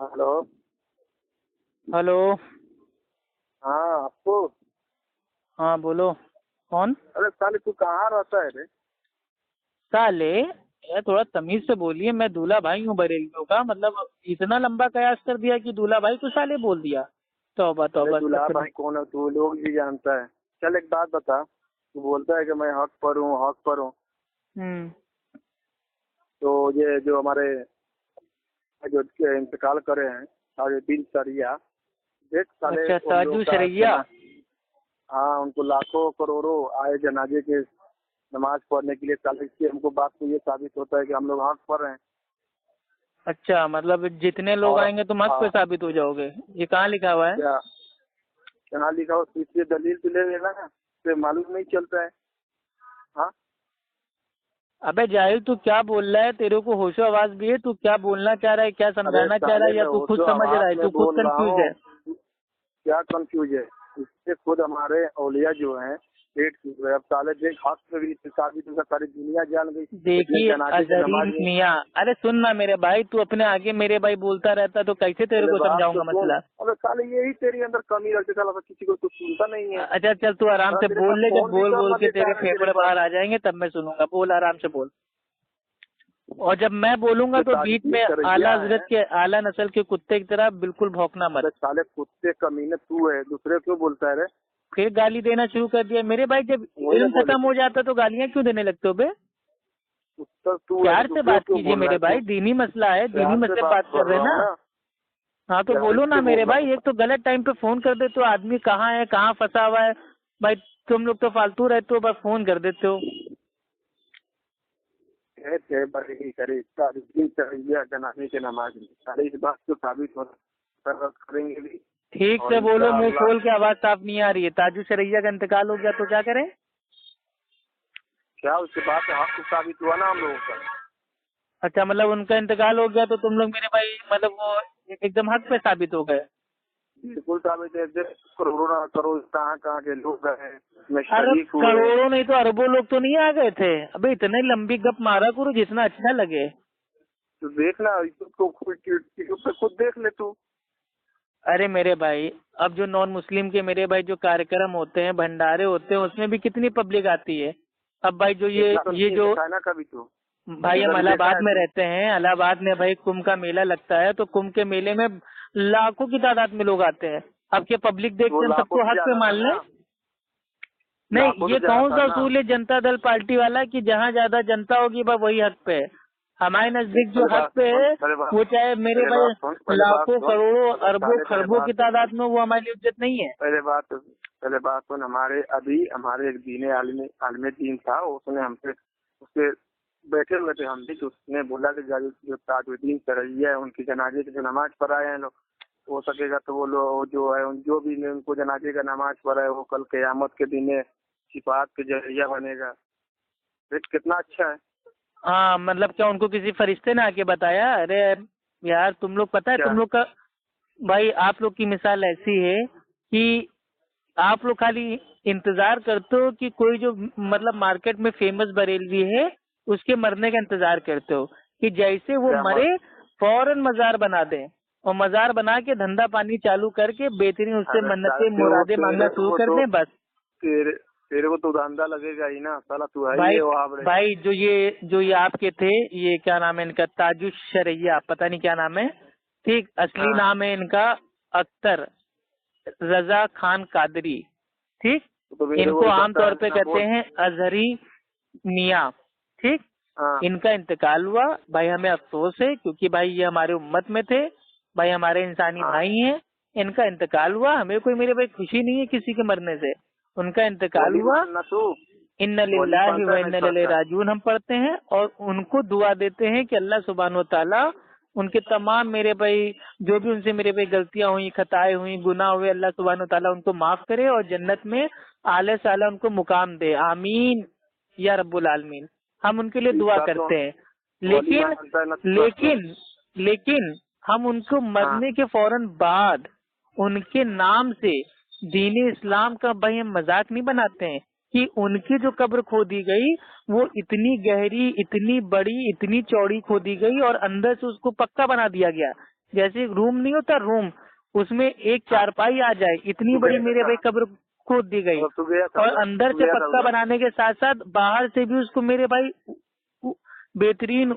Hello. Hello. हाँ आपको। हाँ बोलो, कौन? अरे साले तू कहाँ रहता है रे? साले यार थोड़ा तमीज से बोलिए, मैं दूल्हा भाई हूँ बरेलियों का। मतलब इतना लंबा कयास कर दिया कि दूल्हा भाई तो साले बोल दिया। तौबा अरे तौबा दूल्हा अस्तगफिरुल्लाह। भाई कौन है? तू लोग भी जानता है। चल एक बात बता, तू बोलता है कि मैं हक पर हूँ, हक पर हूँ। हम्म। तो ये जो हमारे जो इंतकाल करे हैं ताजुद्दीन सरिया, देख साले अच्छा, उन लोग ताजू का शरैया। हाँ उनको लाखों करोड़ों आए जनाजे के नमाज पढ़ने के लिए। साले इससे हमको बात को ये साबित होता है कि हम लोग हक पर हैं। अच्छा, मतलब जितने लोग और आएंगे तुम हक पे हाँ, साबित हो जाओगे, ये कहाँ लिखा हुआ है? क्या यहाँ लिखा हो? इसलिए दलील तो ले लेना है, तो मालूम नहीं चलता है। हाँ अबे जाहिल, तू क्या बोल रहा है? तेरे को होशो आवाज भी है? तू क्या बोलना चाह रहा है, क्या अरे समझाना चाह रहा साले है, या मैं तू खुद होशो समझ रहा आवाज है? में तू खुद बोल रहा कंफ्यूज है? हूँ। क्या कंफ्यूज है? इससे खुद हमारे औलिया जो हैं पेट चूक रहे। अब साले देख हक में भी साबित होगा, सारी दुनिया जान गई। इतने देखिए जनाजे की नमाज अजहरी में। मियाँ, अरे सुन ना मेरे भाई, तू अपने आगे मेरे भाई बोलता रहता तो कैसे तेरे पहले को बात तो समझाऊंगा सुन। मसला। अबे साले यही तेरे अंदर कमी रखते, साला किसी को तू सुनता नहीं है। अच्छा चल, तू आराम साला से तेरे पास बोल ले, जब फोन भी बोल बोल करना के तेरे बेकार है तेरे फेफड़े पास। बाहर आ जाएंगे तब मैं सुनूंगा। बोल, आराम से बोल। और जब मैं बोलूंगा ये तो बीच ताजुद्दीन में सरैया आला है। हजरत के आला नस्ल के कुत्ते की तरह बिल्कुल भौंकना मत। अबे साले कुत्ते कमीने तू है, दूसरे क्यों बोलता है रे? फिर गाली देना शुरू कर दिया मेरे भाई। जब वही ना इल्म बोले खत्म हो जाता तो गालियां क्यों देने लगते हो बे? उत्तर तू है तो प्यार से दूसरे बात क्यों कीजिए बोल रहा मेरे है भाई, तू? दीनी मसला है, दीनी प्यार से मसले बात बात कर कर रहे हैं रहा हूँ ना। ना। हाँ तो प्यार बोलो ना से बोल मेरे रहा भाई, हूँ। एक तो गलत टाइम पे फोन कर देते हो, आदमी कहाँ है कहाँ फंसा हुआ है। भाई तुम लोग तो फालतू रहते हो, बस फोन कर देते हो। थे बड़ी करे ताजुद्दीन सरैया जनाजे के नमाज में। साले इस बात को साबित हो करेंगे भी। ठीक और से बोलो, मुंह इंशाअल्लाह खोल के, आवाज साफ नहीं आ रही है। ताजू शरैया का इंतकाल हो गया तो क्या करें? क्या उसके बाद हक तो साबित हुआ ना हम लोगों का। अच्छा, मतलब उनका इंतकाल हो गया तो तुम लोग मेरे भाई मतलब वो एकदम हक पे साबित हो गए। बिल्कुल साबित है। देख, करोड़ों ना करोड़ कहाँ कहाँ के लोग गए, मैं अरे शरीक हुए। करोड़ों नहीं तो अरबों लोग तो नहीं आ गए थे। अबे इतने लंबी गप मारा करो जितना अच्छा लगे। तो देखना यूट्यूब को, यूट्यूब पे खुद देख ले तू। अरे मेरे भाई, अब जो नॉन मुस्लिम के मेरे भाई जो कार्यक्रम होते हैं, भंडारे होते हैं, उसमें भी कितनी पब्लिक आती है। अब भाई जो देखना तो ये नहीं जो देखा है ना कभी तू? भाई, हम कभी देखा इलाहाबाद है में तू? रहते हैं। इलाहाबाद में भाई कुंभ का मेला लगता है, तो कुंभ के मेले में लाखों की तादाद में लोग आते हैं। अब क्या पब्लिक वो देखते हैं लाखों सबको से हक पे ज्यादा था मान ना। ले? नहीं, लाखों से ये ज्यादा कौन था सा ना। उसूल है जनता दल पार्टी वाला कि जहाँ ज्यादा जनता होगी बस वही हक पे है? हमारे नजदीक जो पहले हक बात पे सुन, है पहले बात वो चाहे मेरे पहले भाई बात सुन, पहले बात लाखों सुन। करोड़ों अबे अरबों साले पहले खरबों बात की सुन। तादाद में, वो हमारे लिए उज्जत नहीं है। पहले बात सुन। हमारे एक दीन आलिम दीन था, उसने हमसे उसके बैठे हुए थे हम भी, तो उसने बोला कि जो ताजुद्दीन सरैया है उनकी जनाजे की जो नमाज पढ़ाए हैं लोग, हो सकेगा तो वो लोग जो है जो भी ने उनको जनाजे का नमाज पढ़ा है वो कल क़यामत के दिन शिफात के जरिया बनेगा। देख कितना अच्छा है। हाँ मतलब क्या उनको किसी फरिश्ते ने आके बताया? अरे यार, तुम लोग पता है क्या तुम लोग का भाई, आप लोग की मिसाल ऐसी है कि आप लोग खाली इंतजार करते हो कि कोई जो मतलब मार्केट में फेमस बरेलवी है उसके मरने का इंतजार करते हो कि जैसे वो क्या मरे फौरन मजार बना दें, और मजार बना के धंधा पानी चालू करके बेहतरीन उससे अरे मन्नतें तेरे मुरादे मांगना तेरे शुरू को कर तो दें बस। तेरे तेरे को तो धंधा लगेगा ही ना साला, तू है ही भाई है वहाँ बड़े। भाई जो ये आपके थे, ये क्या नाम है इनका, ताजु शरैया, पता नहीं क्या नाम है। ठीक, असली हाँ नाम है इनका अख्तर रजा खान कादरी। ठीक, तो मेरे को इनको भी पता आमतौर है पे ना, कहते बोल। हैं अजहरी मियाँ। ठीक, हाँ इनका इंतकाल हुआ भाई, हमें अफसोस है क्योंकि भाई ये हमारे उम्मत में थे, भाई हमारे इंसानी हाँ भाई हैं। इनका इंतकाल हुआ, हमें कोई मेरे भाई खुशी नहीं है किसी के मरने से। उनका इंतकाल वली हुआ, मानना तू। इन्ना वली लिल्लाहि मानता व है ना इस इन्ना बात इलैहि का? राजिऊन हम पढ़ते हैं, और उनको दुआ देते हैं कि अल्लाह सुब्हान व तआला उनके तमाम मेरे भाई जो भी उनसे मेरे भाई गलतियां हुई, खताएं हुई, गुनाह हुए, अल्लाह सुब्हान व तआला उनको माफ करे और जन्नत में आले साला उनको मुकाम दे। आमीन या रब्बुल आलमीन। हम उनके लिए इस दुआ बात को करते हैं। वली लेकिन मानता है ना इस बात को? लेकिन लेकिन हम उनको हाँ मरने के फौरन बाद उनके नाम से दीन इस्लाम का भाई हम मजाक नहीं बनाते हैं कि उनकी जो कब्र खोदी गई वो इतनी गहरी, इतनी बड़ी, इतनी चौड़ी खोदी गई और अंदर से उसको पक्का बना दिया गया जैसे रूम नहीं होता रूम, उसमें एक चारपाई आ जाए, इतनी बड़ी मेरे भाई कब्र खोद दी गई। और अंदर से पक्का बनाने के साथ साथ बाहर से भी उसको मेरे भाई बेहतरीन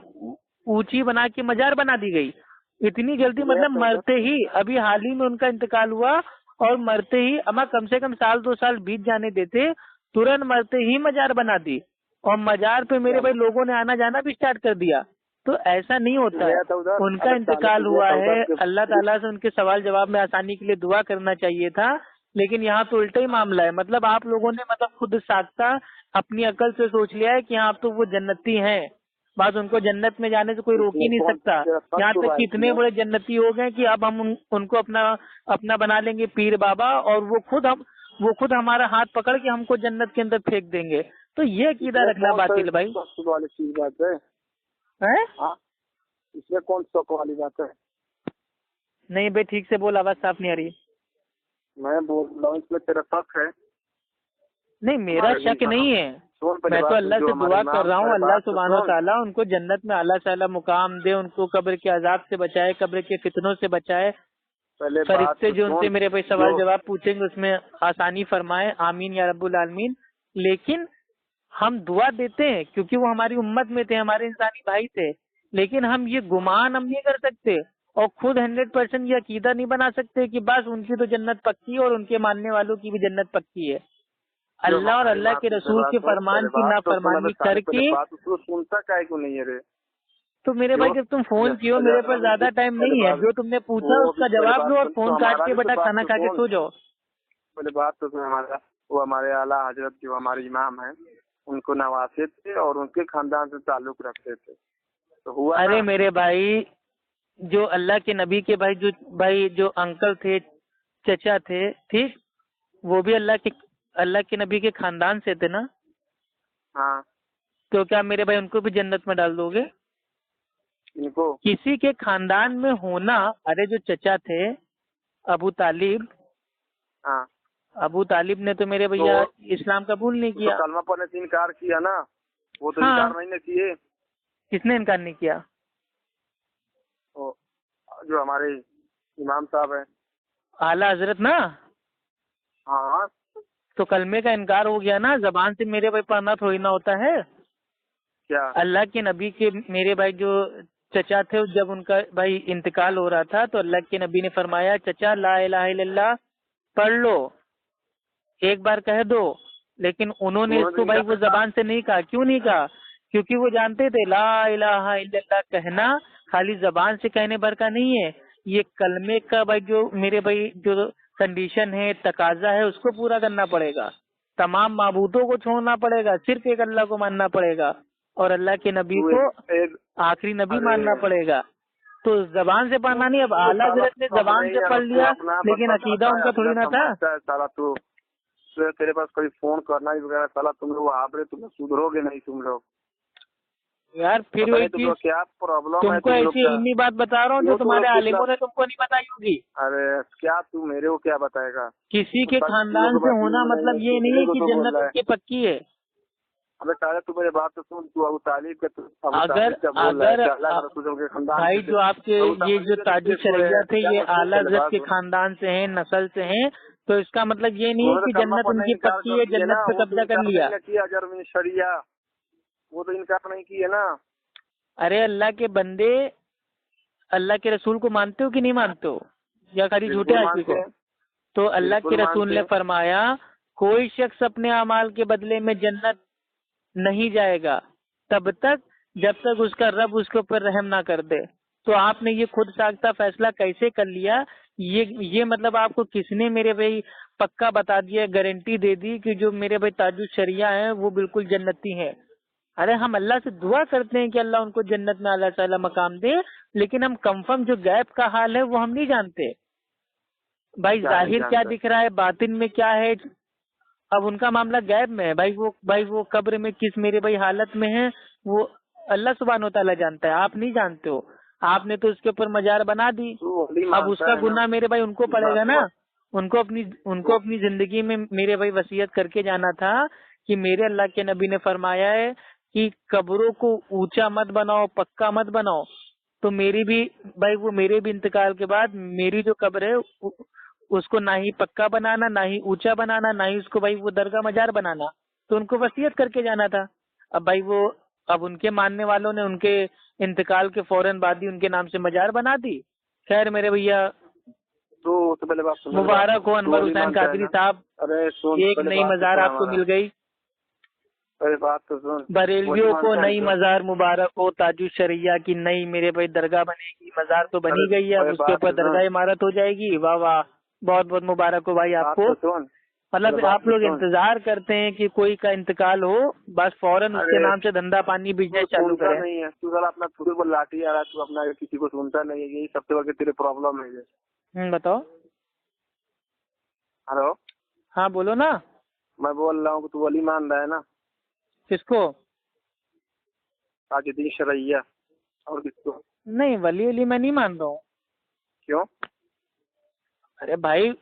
ऊंची बना के मजार बना दी गई। इतनी जल्दी, मतलब मरते ही, अभी हाल ही में उनका इंतकाल हुआ और मरते ही, अमा कम से कम साल 2 साल बीत जाने देते, तुरंत मरते ही मजार बना दी और मजार पे मेरे भाई लोगों ने आना जाना भी स्टार्ट कर दिया। तो ऐसा नहीं होता है। उनका इंतकाल हुआ है, अल्लाह ताला से उनके सवाल जवाब में आसानी के लिए दुआ करना चाहिए था, लेकिन यहाँ तो उल्टा ही मामला है। मतलब आप लोगों ने मतलब खुद साख्ता अपनी अकल से सोच लिया है कि हाँ, अब तो वो जन्नती हैं, बस उनको जन्नत में जाने से कोई रोक ही नहीं सकता। यहाँ तक कितने बड़े जन्नती हो गए कि अब हम उनको अपना बना लेंगे पीर बाबा, और वो खुद हमारा हाथ पकड़ के हमको जन्नत के अंदर फेंक देंगे। तो ये अकीदा रखना बातिल भाई है। इसमें कौन शौक वाली बात है? नहीं भाई, ठीक से बोल, आवाज साफ नहीं आ रही। मैं बोल रहा हूँ इसमें तेरा शक है? नहीं, मेरा शक नहीं है। मैं तो अल्लाह से दुआ कर रहा हूँ, अल्लाह सुब्हानो ताला उनको जन्नत में आला साला मुकाम दे, उनको कब्र के अजाब से बचाए, कब्र के फितनों से बचाए। फरिश्ते जो उनसे मेरे भाई सवाल जवाब पूछेंगे उसमें आसानी फरमाए, आमीन या रब्बुल आलमीन। लेकिन हम दुआ देते हैं क्योंकि वो हमारी उम्मत में थे, हमारे इंसानी भाई थे, लेकिन हम ये गुमान हम नहीं कर सकते और खुद 100% ये अकीदा नहीं बना सकते कि बस उनकी तो जन्नत पक्की है और उनके मानने वालों की भी जन्नत पक्की है। अल्लाह और अल्लाह के रसूल के फरमान की नाफरमानी करके सुनता काहे को नहीं है रे? तो मेरे भाई, जब तुम फोन किए हो, मेरे पास ज्यादा टाइम नहीं है, जो तुमने पूछा उसका जवाब दो और फोन काट के बेटा खाना खा के सो जाओ। पहले बात तो वो हमारे आला हजरत जो हमारे इमाम हैं उनको नवासे थे और उनके खानदान से ताल्लुक रखते थे, तो हुआ। अरे मेरे भाई, जो अल्लाह के नबी के भाई जो अंकल थे, चचा थे, ठीक, वो भी अल्लाह के नबी के खानदान से थे ना। हाँ, तो क्या मेरे भाई उनको भी जन्नत में डाल दोगे? इनको किसी के खानदान में होना। अरे जो चचा थे अबू तालिब, हाँ, अबू तालिब ने तो मेरे भैया इस्लाम कबूल नहीं किया, तो कलमा पढ़ने से इनकार किया ना, वो तो हाँ। इनकार नहीं किए। किसने इनकार नहीं किया? जो हमारे इमाम साहब हैं, आला हजरत ना। हाँ, तो कलमे का इनकार हो गया ना, जबान से मेरे भाई पढ़ना थोड़ी ना होता है। क्या अल्लाह के नबी के मेरे भाई जो चचा थे, जब उनका भाई इंतकाल हो रहा था तो अल्लाह के नबी ने फरमाया, चचा ला इलाहा इल्लल्लाह पढ़ लो, एक बार कह दो। लेकिन उन्होंने इसको भाई वो जबान से नहीं कहा। क्यों नहीं कहा? क्योंकि वो जानते थे ला इलाहा इल्लल्लाह कहना खाली जबान से कहने भर का नहीं है, ये कलमे का भाई जो मेरे भाई जो कंडीशन है, तकाजा है, उसको पूरा करना पड़ेगा। तमाम माबूदों को छोड़ना पड़ेगा, सिर्फ एक अल्लाह को मानना पड़ेगा और अल्लाह के नबी को आखिरी नबी मानना पड़ेगा। तो जबान से पढ़ना नहीं। अब आला हजरत ने जबान से पढ़ लिया, लेकिन अकीदा उनका थोड़ी ना था। साला तो तेरे पास कोई फोन करना ही वगैरह, साला तुम लोग आप रहे, तुम सुधरोगे नहीं तुम लोग यार। फिर वही चीज, क्या प्रॉब्लम है तुमको ऐसी इन्हीं बात बता रहा हूँ जो तुम्हारे आलिमों ने तुमको नहीं बताई होगी। अरे क्या तू मेरे को क्या बताएगा? किसी के खानदान से होना मतलब ये नहीं है कि जन्नत उसकी पक्की है। अबे साले तू मेरी बात तो सुन, तू अबू तालिब के अगर भाई जो आपके ये जो ताजुब शरैया थे ये आला हज़रत के खानदान से हैं, नस्ल से हैं, तो इसका मतलब ये नहीं है कि जन्नत उनकी पक्की है, जन्नत पे कब्जा कर लिया। शरिया वो तो इनकार नहीं किए ना। अरे अल्लाह के बंदे, अल्लाह के रसूल को मानते हो कि नहीं मानते हो, या खाली झूठे आदमी को? तो अल्लाह के रसूल ने फरमाया, कोई शख्स अपने अमाल के बदले में जन्नत नहीं जाएगा तब तक जब तक उसका रब उसके ऊपर रहम ना कर दे। तो आपने ये खुद साख्ता फैसला कैसे कर लिया? ये मतलब आपको किसने मेरे भाई पक्का बता दिया, गारंटी दे दी कि जो मेरे भाई ताजुद शरिया हैं वो बिल्कुल जन्नती हैं? अरे हम अल्लाह से दुआ करते हैं कि अल्लाह उनको जन्नत में आला ताला मकाम दे, लेकिन हम कंफर्म जो गैब का हाल है वो हम नहीं जानते भाई। जाहिर क्या दिख रहा है, बातिन में क्या है, अब उनका मामला गैब में है भाई। वो कब्र में किस मेरे भाई हालत में है वो अल्लाह सुब्हानो तआला जानता है, आप नहीं जानते हो। आपने तो उसके ऊपर मजार बना दी, अब उसका गुनाह मेरे भाई उनको पड़ेगा ना। उनको अपनी जिंदगी में मेरे भाई वसीयत करके जाना था कि मेरे अल्लाह के नबी ने फरमाया है कि कब्रों को ऊंचा मत बनाओ, पक्का मत बनाओ, تو میری بھی بھائی وہ میرے بھی انتقال کے بعد میری جو قبر ہے اس کو نہ ہی پکا بنانا، نہ ہی اونچا بنانا، نہ ہی اس کو بھائی وہ درگاہ مزار بنانا، تو ان کو وصیت کر کے جانا تھا۔ اب بھائی وہ اب ان کے ماننے والوں نے ان کے انتقال کے فوراً بعد ہی ان کے نام سے مزار بنا دی۔ خیر میرے بھیا تو پہلے بات سن، مبارک ہو انور حسین قادری صاحب، ارے سن، ایک نئی مزار آپ کو مل گئی۔ پہلے بات تو سن، بریلویوں کو نئی مزار مبارک ہو، تاج الشریعہ کی نئی میرے بھائی درگاہ بنے گی، مزار تو بنی گئی ہے، اب اس کے اوپر درگاہ عمارت ہو جائے گی۔ واہ واہ، بہت بہت مبارک ہو بھائی آپ کو۔ مطلب آپ لوگ انتظار کرتے ہیں کہ کوئی کا انتقال ہو، بس فوراً اس کے نام سے دھندا پانی بزنس چالو کریں۔ نہیں ہے تو سر اپنا تھوڑے پر لاٹھی آ رہا ہے، تو اپنا کسی کو سنتا نہیں ہے، یہی سب سے بڑی تیری پرابلم ہے یہ۔ بتاؤ۔ ہلو، ہاں بولو نا۔ میں بول رہا ہوں کہ تو ولی مان رہا ہے نا؟ کس کو؟ تاج الدین شرعیہ، اور کس کو؟ نہیں ولی علی میں نہیں مان رہا ہوں۔ کیوں؟ ارے بھائی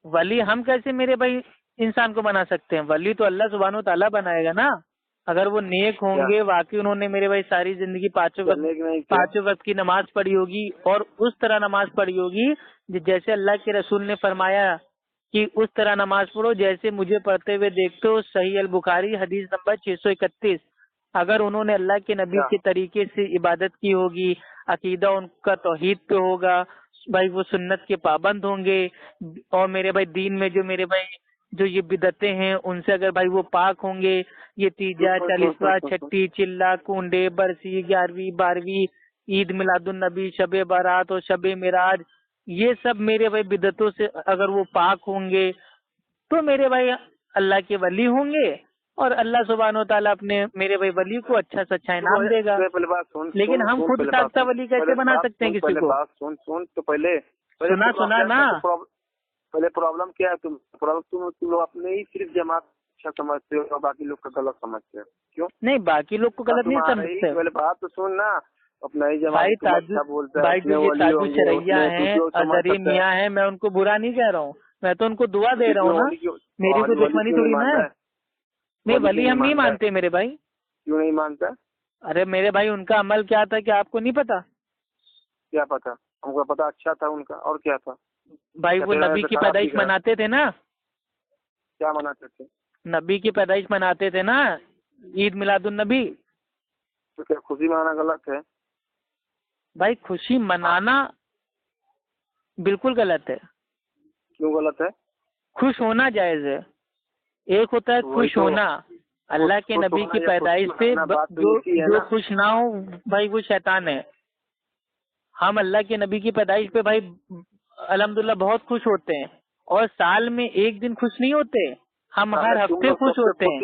ولی ہم کیسے میرے بھائی انسان کو بنا سکتے ہیں؟ ولی تو اللہ سبحانہ و تعالیٰ بنائے گا نا، اگر وہ نیک ہوں گے، واقعی انہوں نے میرے بھائی ساری زندگی پانچوں وقت کی نماز پڑھی ہوگی، اور اس طرح نماز پڑھی ہوگی جیسے اللہ کے رسول نے فرمایا کہ اس طرح نماز پڑھو جیسے مجھے پڑھتے ہوئے دیکھتے ہو، صحیح البخاری حدیث نمبر 631۔ اگر انہوں نے اللہ کے نبی کے طریقے سے عبادت کی ہوگی، عقیدہ ان کا توحید پہ ہوگا، بھائی وہ سنت کے پابند ہوں گے، اور میرے بھائی دین میں جو میرے بھائی جو یہ بدعتیں ہیں ان سے اگر بھائی وہ پاک ہوں گے، یہ تیجا، چالیسواں، چھٹی، چلا، کنڈے، برسی، 11ویں، 12ویں، عید میلاد النبی، شب بارات اور شب معراج، یہ سب میرے بھائی بدعتوں سے اگر وہ پاک ہوں گے تو میرے بھائی اللہ کے ولی ہوں گے، اور اللہ سبحانہ و تعالیٰ اپنے میرے بھائی ولی کو اچھا سے اچھا انعام دے گا۔ لیکن ہم خود ساختہ ولی کیسے بنا سکتے ہیں کسی کو؟ سن تو پہلے سنا نا۔ پہلے پرابلم کیا ہے؟ تم لوگ اپنے ہی صرف جماعت اچھا سمجھتے ہو اور باقی لوگ کا غلط سمجھتے ہو، کیوں؟ نہیں باقی لوگ کو غلط نہیں سمجھتے۔ پہلے بات تو سن نا، اپنا ہی بھائی جماعت بھائی جو یہ تاج الشریعہ ہیں، ازہری میاں ہیں، میں ان کو برا نہیں کہہ رہا ہوں، میں تو ان کو دعا دے رہا ہوں نا، میری کوئی دشمنی تھوڑی نا ہے۔ نہیں ولی ہم نہیں مانتے میرے بھائی۔ کیوں نہیں مانتا؟ ارے میرے بھائی ان کا عمل کیا تھا کہ آپ کو نہیں پتا؟ کیا پتا؟ ہم کو پتا اچھا تھا ان کا، اور کیا تھا بھائی؟ وہ نبی کی پیدائش مناتے تھے نا۔ کیا مناتے تھے؟ نبی کی پیدائش مناتے تھے نا، عید میلاد النبی۔ تو کیا خوشی منانا غلط ہے؟ بھائی خوشی منانا بالکل غلط ہے۔ کیوں غلط ہے؟ خوش ہونا جائز ہے۔ ایک ہوتا ہے خوش ہونا، اللہ کے نبی کی پیدائش سے جو خوش نہ ہو بھائی وہ شیطان ہے۔ ہم اللہ کے نبی کی پیدائش پہ بھائی الحمدللہ بہت خوش ہوتے ہیں، اور سال میں ایک دن خوش نہیں ہوتے، ہم ہر ہفتے خوش ہوتے ہیں۔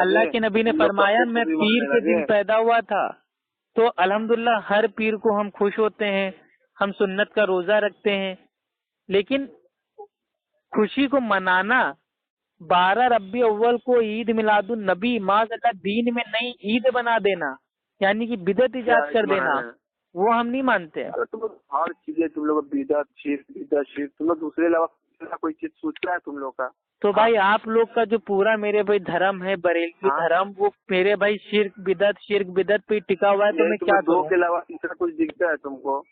اللہ کے نبی نے فرمایا میں پیر کے دن پیدا ہوا تھا، تو الحمدللہ ہر پیر کو ہم خوش ہوتے ہیں، ہم سنت کا روزہ رکھتے ہیں۔ لیکن خوشی کو منانا، 12 ربیع اول کو عید میلاد النبی معاذ اللہ دین میں نئی عید بنا دینا، یعنی کہ بدعت ایجاد کر دینا، وہ ہم نہیں مانتے۔ ہر چیزیں تم لوگ بدعت شرک، تم لوگ دوسرے علاوہ کوئی چیز سوچتا ہے تم لوگ کا؟ تو بھائی آپ لوگ کا جو پورا میرے بھائی دھرم ہے بریلوی دھرم، وہ میرے بھائی شرک بدعت پہ ٹکا ہوا ہے، تو میں کیا کروں؟ دو کے علاوہ تیسرا کچھ دکھتا ہے تم کو؟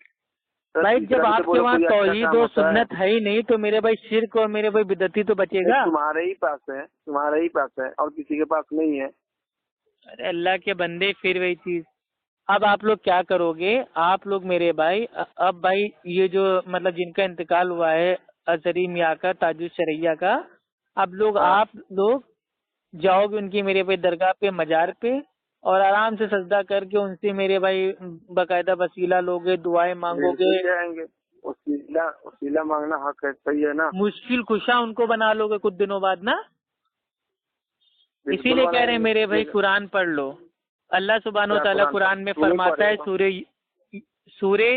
بھائی جب آپ کے وہاں توحید و سنت ہے ہی نہیں تو میرے بھائی شرک اور میرے بھائی بدعتی تو بچے گا؟ تمہارے ہی پاس ہے اور کسی کے پاس نہیں ہے۔ ارے اللہ کے بندے، پھر وہی چیز۔ اب آپ لوگ کیا کرو گے؟ آپ لوگ میرے بھائی اب بھائی یہ جو مطلب جن کا انتقال ہوا ہے ازہری میاں کا، تاج الشریعہ کا، اب لوگ آپ لوگ جاؤ گے ان کی میرے بھائی درگاہ پہ، مزار پہ، اور آرام سے سجدہ کر کے ان سے میرے بھائی باقاعدہ وسیلہ لوگے، دعائیں مانگو گے۔ وسیلہ مانگنا حق ہے، صحیح ہے نا؟ مشکل کشا ان کو بنا لو گے کچھ دنوں بعد نا۔ اسی لیے کہہ رہے ہیں میرے بھائی قرآن پڑھ لو۔ اللہ سبحانہ و تعالیٰ قرآن میں فرماتا ہے سورہ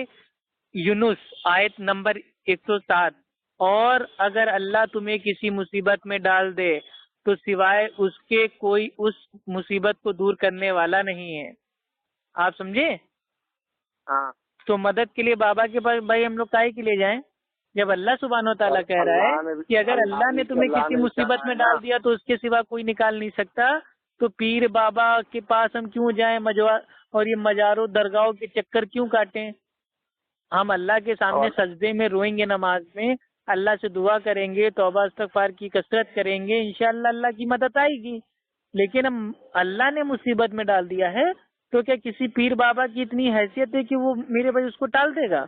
یونس آیت نمبر 107، اور اگر اللہ تمہیں کسی مصیبت میں ڈال دے تو سوائے اس کے کوئی اس مصیبت کو دور کرنے والا نہیں ہے۔ آپ سمجھے؟ ہاں۔ تو مدد کے لیے بابا کے پاس بھائی ہم لوگ کائے کے لیے جائیں جب اللہ سبحانہ و تعالیٰ کہہ رہا ہے کہ اگر اللہ نے تمہیں کسی مصیبت میں ڈال دیا تو اس کے سوا کوئی نکال نہیں سکتا، تو پیر بابا کے پاس ہم کیوں جائیں اور یہ مزاروں درگاہوں کے چکر کیوں کاٹیں؟ ہم اللہ کے سامنے سجدے میں روئیں گے، نماز میں اللہ سے دعا کریں گے، توبہ استغفار کی کثرت کریں گے، انشاءاللہ اللہ کی مدد آئے گی۔ لیکن ہم اللہ نے مصیبت میں ڈال دیا ہے تو کیا کسی پیر بابا کی اتنی حیثیت ہے کہ وہ میرے بھائی اس کو ٹال دے گا؟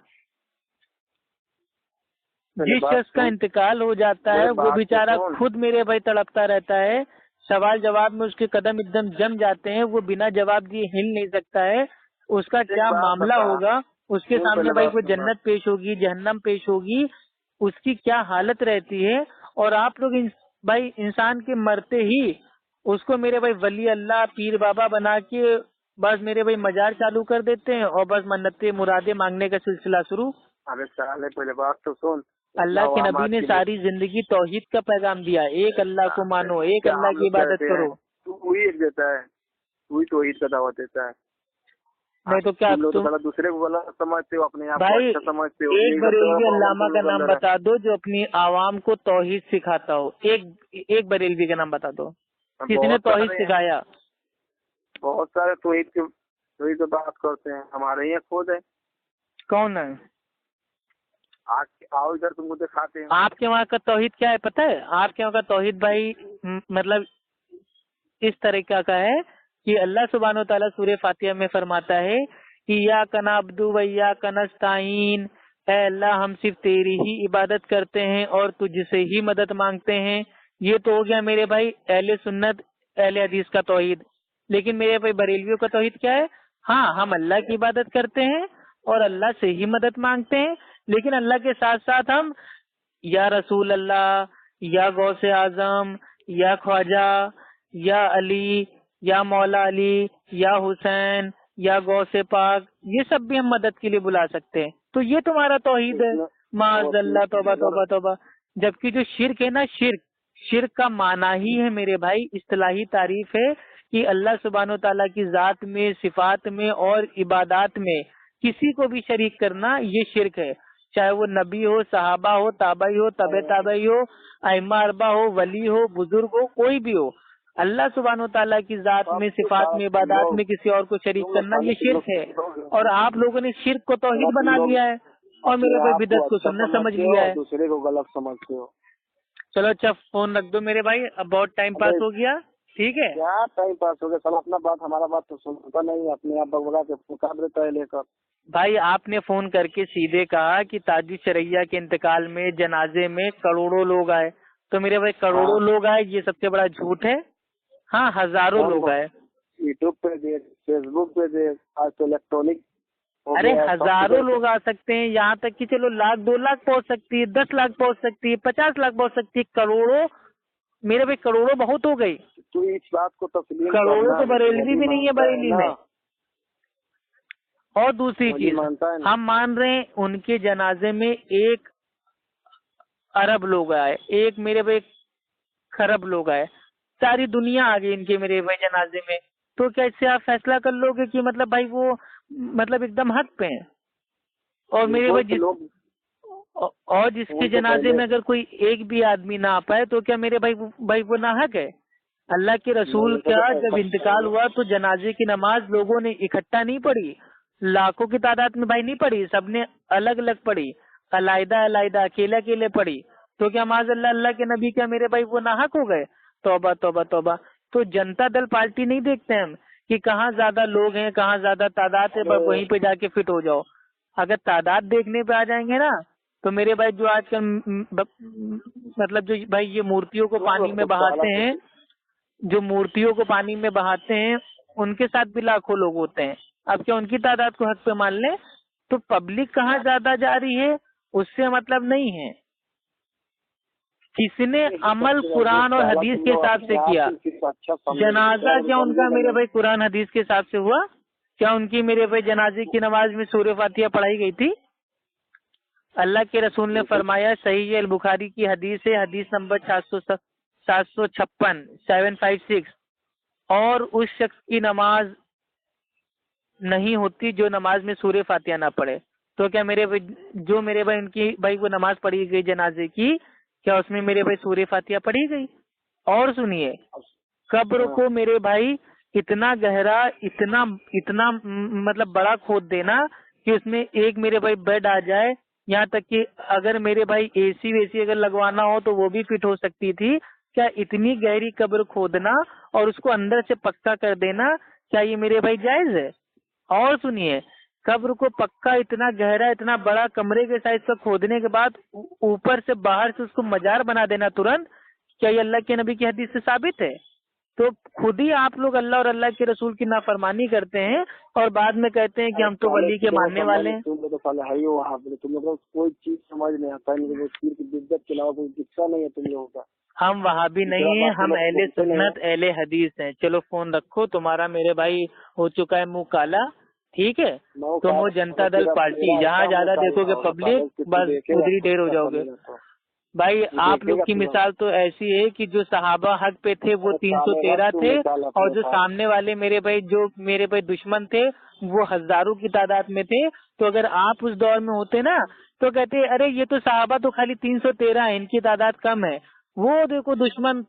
جس شخص کا انتقال ہو جاتا ہے وہ بیچارہ خود میرے بھائی تڑپتا رہتا ہے، سوال جواب میں اس کے قدم ایک دم جم جاتے ہیں، وہ بنا جواب دیے ہل نہیں سکتا ہے، اس کا کیا معاملہ ہوگا؟ اس کے سامنے بھائی وہ جنت پیش ہوگی، جہنم پیش ہوگی، اس کی کیا حالت رہتی ہے؟ اور آپ لوگ بھائی انسان کے مرتے ہی اس کو میرے بھائی ولی اللہ پیر بابا بنا کے بس میرے بھائی مزار چالو کر دیتے ہیں اور بس منتیں مرادیں مانگنے کا سلسلہ شروع۔ ارے سالے پہلے بات تو سن، اللہ کے نبی نے ساری زندگی توحید کا پیغام دیا، ایک اللہ کو مانو، ایک اللہ کی عبادت کرو۔ تو وہی ایک دیتا ہے، وہی توحید کا دعوت دیتا ہے۔ نہیں تو کیا تم دوسرے کو غلط سمجھتے ہو، اپنے آپ کو بھائی اچھا سمجھتے ہو۔ ایک بریلوی علامہ کا نام بتا دو جو اپنی عوام کو توحید سکھاتا ہو، ایک بریلوی کا نام بتا دو کس نے توحید سکھایا؟ بہت سارے توحید کی بات کرتے ہیں، ہمارے یہاں خود ہے۔ کون ہے؟ آؤ ادھر تم کو دکھاتے ہیں۔ آپ کے وہاں کا توحید کیا ہے پتہ ہے؟ آپ کے وہاں کا توحید بھائی مطلب اس طریقہ کا ہے کہ اللہ سبحانہ و تعالیٰ سورہ فاتحہ میں فرماتا ہے ایاک نعبد و ایاک نستعین، اے اللہ ہم صرف تیری ہی عبادت کرتے ہیں اور تجھ سے ہی مدد مانگتے ہیں۔ یہ تو ہو گیا میرے بھائی اہل سنت اہل حدیث کا توحید۔ لیکن میرے بھائی بریلویوں کا توحید کیا ہے؟ ہاں ہم اللہ کی عبادت کرتے ہیں اور اللہ سے ہی مدد مانگتے ہیں، لیکن اللہ کے ساتھ ساتھ ہم یا رسول اللہ، یا غوث اعظم، یا خواجہ، یا علی، یا مولا علی، یا حسین، یا غوث پاک، یہ سب بھی ہم مدد کے لیے بلا سکتے ہیں۔ تو یہ تمہارا توحید ہے؟ معاذ اللہ، توبہ توبہ توبہ۔ جبکہ جو شرک ہے نا، شرک کا معنی ہی ہے میرے بھائی، اصطلاحی تعریف ہے کہ اللہ سبحانہ و تعالیٰ کی ذات میں، صفات میں اور عبادات میں کسی کو بھی شریک کرنا یہ شرک ہے، چاہے وہ نبی ہو، صحابہ ہو، تابعی ہو، تبع تابعی ہو، ائمہ اربعہ ہو، ولی ہو، بزرگ ہو، کوئی بھی ہو، اللہ سبحانہ و تعالیٰ کی ذات میں، صفات میں، عبادات میں کسی اور کو شریک کرنا یہ شرک ہے۔ اور آپ لوگوں نے شرک کو توحید بنا لیا ہے اور میرے بھائی بدعت کو سنت سمجھ لیا ہے، دوسرے کو غلط سمجھتے ہو۔ چلو اچھا فون رکھ دو میرے بھائی، اب بہت ٹائم پاس ہو گیا، ٹھیک ہے؟ کیا ٹائم پاس ہو گیا؟ سب اپنا بات، ہمارا بات تو سنتا نہیں، اپنے آپ بگبگا کے پکار دیتا ہے لے کر۔ بھائی آپ نے فون کر کے سیدھے کہا کہ تاج الشرعیہ کے انتقال میں جنازے میں کروڑوں لوگ آئے، تو میرے بھائی کروڑوں لوگ آئے یہ سب سے بڑا جھوٹ ہے؟ ہاں ہزاروں لوگ آئے۔ یوٹیوب پہ دیکھ، فیس بک پہ دیکھ، آج تو الیکٹرانک۔ ارے ہزاروں لوگ آ سکتے ہیں، یہاں تک کہ چلو 1,00,000 2,00,000 پہنچ سکتی ہے، 10 لاکھ پہنچ سکتی ہے، 50 لاکھ پہنچ سکتی ہے، کروڑوں میرے بھائی کروڑوں بہت ہو گئی۔ تو اس بات کو تسلیم کروڑوں تو بریلوی بھی نہیں ہے بریلی میں۔ اور دوسری چیز ہم مان رہے ہیں ان کے جنازے میں 1 ارب لوگ آئے، ایک میرے بھائی خرب لوگ آئے، ساری دنیا آ گئی ان کے میرے بھائی جنازے میں، تو کیا اس سے آپ فیصلہ کر لو گے کہ مطلب بھائی وہ مطلب ایک دم حق پہ ہیں؟ اور میرے بھائی جس کے جنازے میں اگر کوئی ایک بھی آدمی نہ آ پائے تو کیا میرے بھائی وہ ناحق ہے؟ اللہ کے رسول کا جب انتقال ہوا تو جنازے کی نماز لوگوں نے اکٹھا نہیں پڑھی، لاکھوں کی تعداد میں بھائی نہیں پڑھی، سب نے الگ الگ پڑھی، علیحدہ علیحدہ، اکیلے اکیلے پڑھی، تو کیا معاذ اللہ کے نبی کیا میرے بھائی وہ ناحق ہو گئے؟ توبہ توبہ توبہ۔ تو جنتا دل پارٹی نہیں دیکھتے ہم کہ کہاں زیادہ لوگ ہیں، کہاں زیادہ تعداد ہے، وہیں پہ جا کے فٹ ہو جاؤ۔ اگر تعداد دیکھنے پہ آ جائیں گے نا تو میرے بھائی جو آج کل مطلب جو بھائی یہ مورتیوں کو پانی میں بہاتے ہیں، جو مورتیوں کو پانی میں بہاتے ہیں ان کے ساتھ بھی لاکھوں لوگ ہوتے ہیں، اب کیا ان کی تعداد کو حق پہ مان لیں؟ تو پبلک کہاں زیادہ جا رہی ہے اس سے مطلب نہیں ہے، کس نے عمل قرآن اور حدیث کے حساب سے کیا۔ جنازہ کیا ان کا میرے بھائی قرآن حدیث کے حساب سے ہوا؟ کیا ان کی میرے بھائی جنازے کی نماز میں سورہ فاتحہ پڑھائی گئی تھی؟ اللہ کے رسول نے فرمایا، صحیح البخاری کی حدیث ہے، حدیث نمبر 756 756، اور اس شخص کی نماز نہیں ہوتی جو نماز میں سورہ فاتحہ نہ پڑھے۔ تو کیا میرے بھائی ان کی بھائی وہ نماز پڑھی گئی جنازے کی، کیا اس میں میرے بھائی سورہ فاتحہ پڑھی گئی؟ اور سنیے، कब्र को मेरे भाई इतना गहरा, इतना मतलब बड़ा खोद देना कि उसमें एक मेरे भाई बेड आ जाए, यहाँ तक कि अगर मेरे भाई एसी वेसी अगर लगवाना हो तो वो भी फिट हो सकती थी। क्या इतनी गहरी कब्र खोदना और उसको अंदर से पक्का कर देना, क्या ये मेरे भाई जायज है? और सुनिए, कब्र को पक्का इतना गहरा, इतना बड़ा कमरे के साइज का खोदने के बाद ऊपर से बाहर से उसको मजार बना देना तुरंत, क्या ये अल्लाह के नबी की हदीस से साबित है? तो खुद ही आप लोग अल्लाह और अल्लाह के रसूल की नाफरमानी करते हैं और बाद में कहते हैं कि हम तो वली के मानने वाले हैं। तुम तो साले है ही वहाँ पे, तुम लोग कोई चीज समझ नहीं आता है, पीर की बिद्दत के अलावा कोई दिखता नहीं है तुम लोगों का। हम वहाँ भी नहीं है, हम अहले सुन्नत अहले हदीस हैं। चलो फोन रखो, तुम्हारा मेरे भाई हो चुका है मुंह काला, ठीक है? तुम वो जनता दल पार्टी, जहाँ ज्यादा देखोगे पब्लिक बस उधर ही ढेर हो जाओगे। भाई आप लोग की मिसाल तो ऐसी है कि जो सहाबा हक पे थे वो 313 थे, और जो सामने वाले मेरे भाई, जो मेरे भाई दुश्मन थे, वो हजारों की तादाद में थे। तो अगर आप उस दौर में होते ना तो कहते अरे ये तो सहाबा तो खाली 313 है, इनकी तादाद कम है। वो देखो दुश्मन,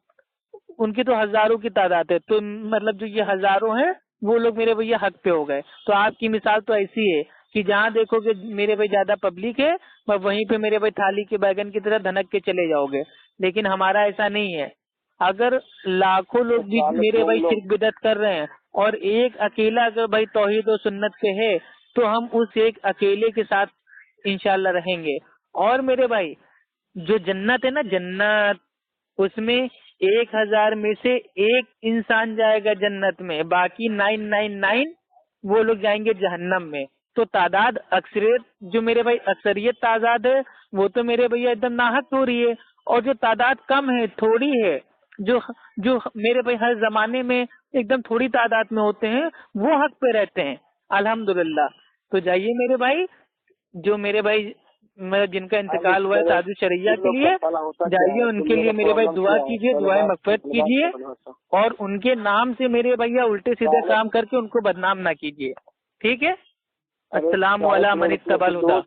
उनकी तो हजारों की तादाद है, तो मतलब जो ये हजारों हैं वो लोग मेरे भैया हक पे हो गए। तो आपकी मिसाल तो ऐसी है कि जहाँ देखोगे मेरे भाई ज्यादा पब्लिक है, वहीं पे मेरे भाई थाली के बैगन की तरह धनक के चले जाओगे। लेकिन हमारा ऐसा नहीं है। अगर लाखों लोग भी मेरे भाई शिर्क बिदअत कर रहे हैं और एक अकेला अगर भाई तौहीद और सुन्नत पे है, तो हम उस एक अकेले के साथ इंशाल्लाह रहेंगे। और मेरे भाई जो जन्नत है ना, जन्नत, उसमें 1000 में से एक इंसान जाएगा जन्नत में, बाकी 999 वो लोग जाएंगे जहन्नम में। तो तादाद अक्सरियत, जो मेरे भाई अक्सरियत तादाद है वो तो मेरे भैया एकदम नाहक हो रही है, और जो तादाद कम है, थोड़ी है, जो जो मेरे भाई हर जमाने में एकदम थोड़ी तादाद में होते हैं, वो हक पे रहते हैं अल्हम्दुलिल्लाह। तो जाइए मेरे भाई, जो मेरे भाई जिनका इंतकाल हुआ है साधु शरैया के लिए, जाइए उनके लिए मेरे भाई दुआ कीजिए, दुआएं मग़फ़िरत कीजिए, और उनके नाम से मेरे भैया उल्टे सीधे काम करके उनको बदनाम ना कीजिए, ठीक है? अस्सलाम वाला मन इत्तबल हुदा।